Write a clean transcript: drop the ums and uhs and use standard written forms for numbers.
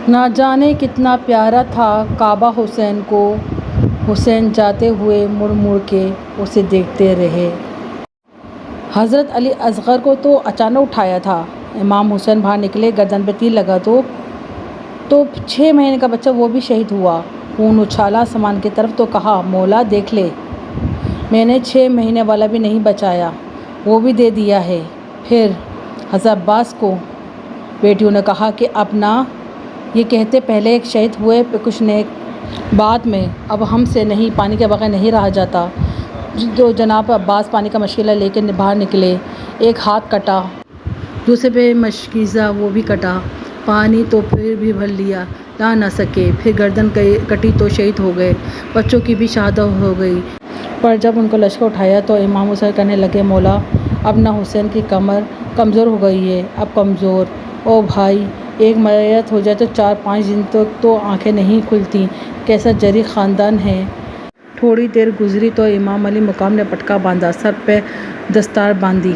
نہ جانے کتنا پیارا تھا کعبہ حسین کو، حسین جاتے ہوئے مڑ مڑ کے اسے دیکھتے رہے۔ حضرت علی اصغر کو تو اچانک اٹھایا تھا۔ امام حسین باہر نکلے، گردن پہ تیر لگا تو 6 مہینے کا بچہ وہ بھی شہید ہوا۔ خون اچھالا آسمان کی طرف تو کہا، مولا دیکھ لے، میں نے 6 مہینے والا بھی نہیں بچایا، وہ بھی دے دیا ہے۔ پھر حضرت عباس کو بیٹیوں نے کہا کہ اب نہ یہ کہتے پہلے ایک شہید ہوئے پہ کچھ نیک بعد میں، اب ہم سے نہیں، پانی کے بغیر نہیں رہا جاتا۔ تو جناب عباس پانی کا مشغلہ لے کے باہر نکلے، ایک ہاتھ کٹا، دوسرے پہ مشکیزہ وہ بھی کٹا، پانی تو پھر بھی بھر لیا، لا نہ سکے، پھر گردن کٹی تو شہید ہو گئے، بچوں کی بھی شہادت ہو گئی۔ پر جب ان کو لشکر اٹھایا تو امام حسین کہنے لگے، مولا اب نہ حسین کی کمر کمزور ہو گئی ہے، اب کمزور، او بھائی، ایک میت ہو جائے تو 4-5 دن تک تو آنکھیں نہیں کھلتی، کیسا جری خاندان ہے۔ تھوڑی دیر گزری تو امام علی مقام نے پٹکا باندھا، سر پہ دستار باندھی۔